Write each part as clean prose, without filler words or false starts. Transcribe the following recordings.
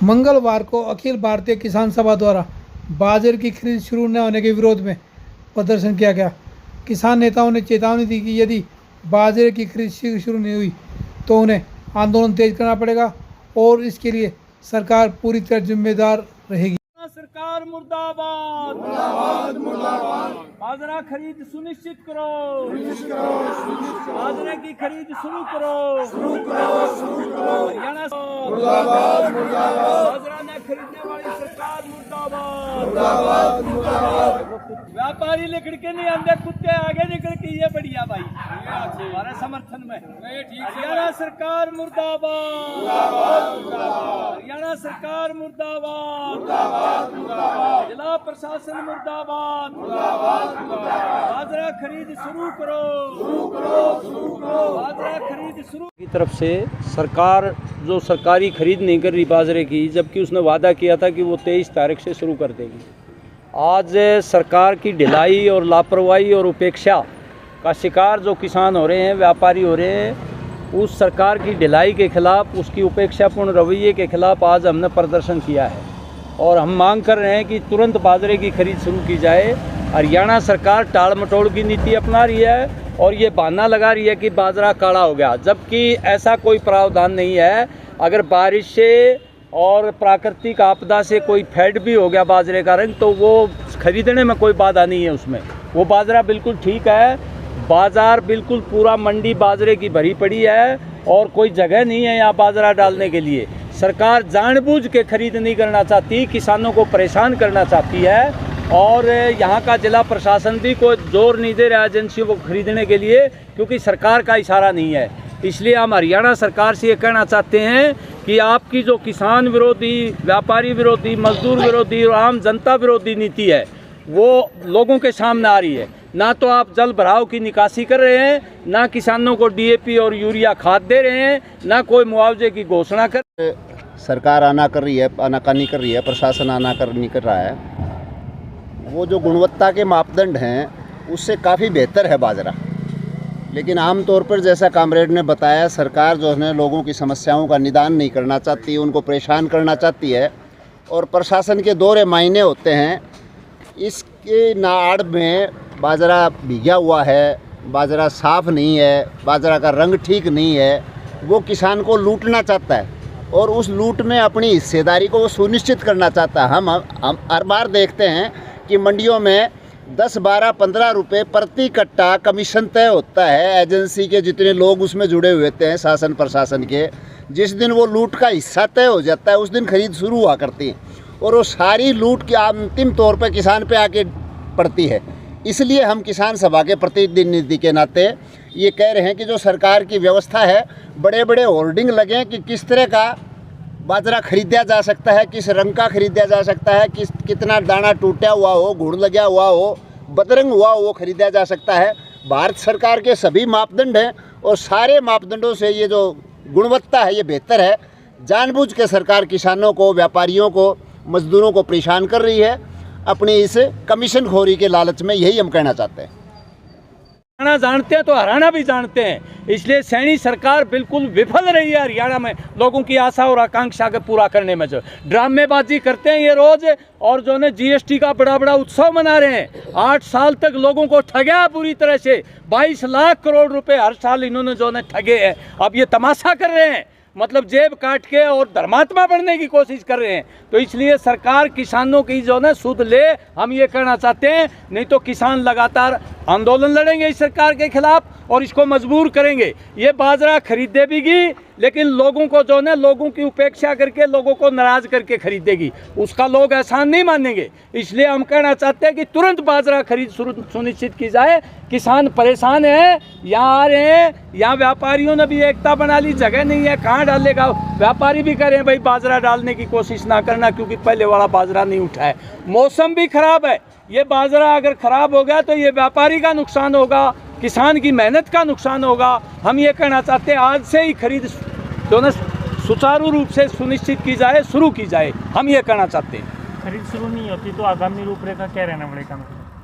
मंगलवार को अखिल भारतीय किसान सभा द्वारा बाजरे की खरीद शुरू न होने के विरोध में प्रदर्शन किया गया। किसान नेताओं ने चेतावनी दी कि यदि बाजरे की खरीद शीघ्र शुरू नहीं हुई तो उन्हें आंदोलन तेज करना पड़ेगा और इसके लिए सरकार पूरी तरह जिम्मेदार रहेगी। सरकार मुर्दाबाद मुर्दाबाद मुर्दाबाद। बाजरा खरीद सुनिश्चित करो, बाजरे की खरीद शुरू करो। हरियाणा मुर्दाबाद मुर्दाबाद। बाजरा न खरीदने वाली सरकार मुर्दाबाद मुर्दाबाद। व्यापारी लिखड़ के नहीं, अंधे कुत्ते आगे निकल के ये बढ़िया भाई हमारे समर्थन में। हरियाणा सरकार मुर्दाबाद, हरियाणा सरकार मुर्दाबाद, जिला प्रशासन मुर्दाबाद। बाजरा खरीद शुरू करो, बाजरा खरीद शुरू की तरफ से सरकार जो सरकारी खरीद नहीं कर रही बाजरे की, जबकि उसने वादा किया था कि वो 23 तारीख से शुरू कर देगी। आज सरकार की ढिलाई और लापरवाही और उपेक्षा का शिकार जो किसान हो रहे हैं, व्यापारी हो रहे हैं, उस सरकार की ढिलाई के खिलाफ, उसकी उपेक्षापूर्ण रवैये के खिलाफ आज हमने प्रदर्शन किया है और हम मांग कर रहे हैं कि तुरंत बाजरे की खरीद शुरू की जाए। हरियाणा सरकार टाल मटोल की नीति अपना रही है और ये बहाना लगा रही है कि बाजरा काला हो गया, जबकि ऐसा कोई प्रावधान नहीं है। अगर बारिश से और प्राकृतिक आपदा से कोई फेड भी हो गया बाजरे का रंग, तो वो खरीदने में कोई बाधा नहीं है उसमें। वो बाजरा बिल्कुल ठीक है। बाज़ार बिल्कुल पूरा मंडी बाजरे की भरी पड़ी है और कोई जगह नहीं है यहाँ बाजरा डालने के लिए। सरकार जानबूझ के खरीद नहीं करना चाहती, किसानों को परेशान करना चाहती है और यहाँ का जिला प्रशासन भी कोई जोर नहीं दे रहा एजेंसियों को खरीदने के लिए, क्योंकि सरकार का इशारा नहीं है। इसलिए हम हरियाणा सरकार से ये कहना चाहते हैं कि आपकी जो किसान विरोधी, व्यापारी विरोधी, मजदूर विरोधी और आम जनता विरोधी नीति है, वो लोगों के सामने आ रही है। ना तो आप जल भराव की निकासी कर रहे हैं, ना किसानों को डीएपी और यूरिया खाद दे रहे हैं, ना कोई मुआवजे की घोषणा कर। सरकार आनाकानी कर रही है, प्रशासन आनाकानी कर रहा है। वो जो गुणवत्ता के मापदंड हैं उससे काफ़ी बेहतर है बाजरा, लेकिन आमतौर पर जैसा कामरेड ने बताया, सरकार जो है लोगों की समस्याओं का निदान नहीं करना चाहती, उनको परेशान करना चाहती है और प्रशासन के दोहरे मायने होते हैं। इसके नाड़ में बाजरा भीगा हुआ है, बाजरा साफ़ नहीं है, बाजरा का रंग ठीक नहीं है, वो किसान को लूटना चाहता है और उस लूट में अपनी हिस्सेदारी को वो सुनिश्चित करना चाहता है। हम हर बार देखते हैं कि मंडियों में 10, 12, 15 रुपये प्रति कट्टा कमीशन तय होता है। एजेंसी के जितने लोग उसमें जुड़े हुए हैं, शासन प्रशासन के, जिस दिन वो लूट का हिस्सा तय हो जाता है उस दिन खरीद शुरू हुआ करती है और वो सारी लूट की अंतिम तौर पर किसान पे आके पड़ती है। इसलिए हम किसान सभा के प्रतिनिधि के नाते ये कह रहे हैं कि जो सरकार की व्यवस्था है, बड़े बड़े होर्डिंग लगे कि किस तरह का बाजरा खरीदा जा सकता है, किस रंग का खरीदा जा सकता है, कितना दाना टूटा हुआ हो, घुड़ लगा हुआ हो, बदरंग हुआ हो, वो खरीदा जा सकता है। भारत सरकार के सभी मापदंड हैं और सारे मापदंडों से ये जो गुणवत्ता है ये बेहतर है। जानबूझ के सरकार किसानों को, व्यापारियों को, मजदूरों को परेशान कर रही है अपनी इस कमीशन खोरी के लालच में। यही हम कहना चाहते हैं। हरियाणा जानते हैं तो हरियाणा भी जानते हैं, इसलिए सैनी सरकार बिल्कुल विफल रही है हरियाणा में लोगों की आशा और आकांक्षा के पूरा करने में। जो ड्रामेबाजी करते हैं ये रोज, और जो ने जीएसटी का बड़ा बड़ा उत्सव मना रहे हैं। 8 साल तक लोगों को ठगा पूरी तरह से, 22 लाख करोड़ रुपए हर साल इन्होंने जो ने ठगे हैं। अब ये तमाशा कर रहे हैं, मतलब जेब काट के और धर्मात्मा बनने की कोशिश कर रहे हैं। तो इसलिए सरकार किसानों की जो है सुध ले, हम ये कहना चाहते हैं। नहीं तो किसान लगातार आंदोलन लड़ेंगे इस सरकार के खिलाफ और इसको मजबूर करेंगे। ये बाजरा खरीदेगी, लेकिन लोगों को जो है लोगों की उपेक्षा करके, लोगों को नाराज करके खरीदेगी, उसका लोग एहसान नहीं मानेंगे। इसलिए हम कहना चाहते हैं कि तुरंत बाजरा खरीद सुनिश्चित की जाए। किसान परेशान है, यहाँ आ रहे हैं, यहाँ व्यापारियों ने भी एकता बना ली, जगह नहीं है, कहाँ डालेगा। व्यापारी भी कह रहे हैं भाई बाजरा डालने की कोशिश ना करना, क्योंकि पहले वाला बाजरा नहीं उठा है। मौसम भी खराब है, ये बाजरा अगर खराब हो गया तो ये व्यापारी का नुकसान होगा, किसान की मेहनत का नुकसान होगा। हम ये कहना चाहते हैं आज से ही खरीद जो है सुचारू रूप से सुनिश्चित की जाए, शुरू की जाए। हम ये कहना चाहते हैं। खरीद शुरू नहीं होती तो आगामी रूपरेखा क्या रहना पड़ेगा?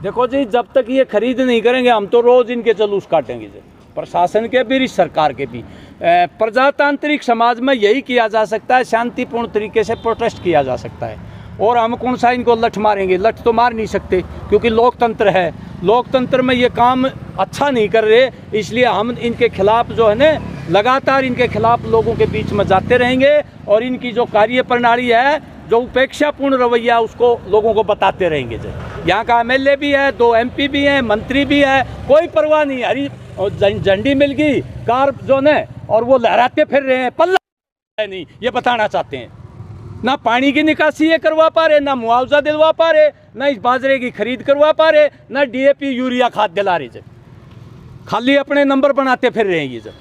देखो जी, जब तक ये खरीद नहीं करेंगे हम तो रोज इनके जुलूस काटेंगे जी। प्रशासन के भी, सरकार के भी। प्रजातांत्रिक समाज में यही किया जा सकता है, शांतिपूर्ण तरीके से प्रोटेस्ट किया जा सकता है। और हम कौन सा इनको लठ मारेंगे? लठ तो मार नहीं सकते, क्योंकि लोकतंत्र है। लोकतंत्र में ये काम अच्छा नहीं कर रहे, इसलिए हम इनके खिलाफ जो है ना, लगातार इनके खिलाफ लोगों के बीच में जाते रहेंगे और इनकी जो कार्य प्रणाली है, जो उपेक्षापूर्ण रवैया, उसको लोगों को बताते रहेंगे। यहाँ का एमएलए भी है, 2 एमपी भी हैं, मंत्री भी है, कोई परवाह नहीं। हरी झंडी मिल गई कार जो है और वो लहराते फिर रहे हैं, पल्ला नहीं, ये बताना चाहते हैं। ना पानी की निकासी ये करवा पा रहे, ना मुआवजा दिलवा पा रहे, ना इस बाजरे की खरीद करवा पा रहे, ना डीएपी यूरिया खाद दिला रहे। खाली अपने नंबर बनाते फिर रहे हैं ये।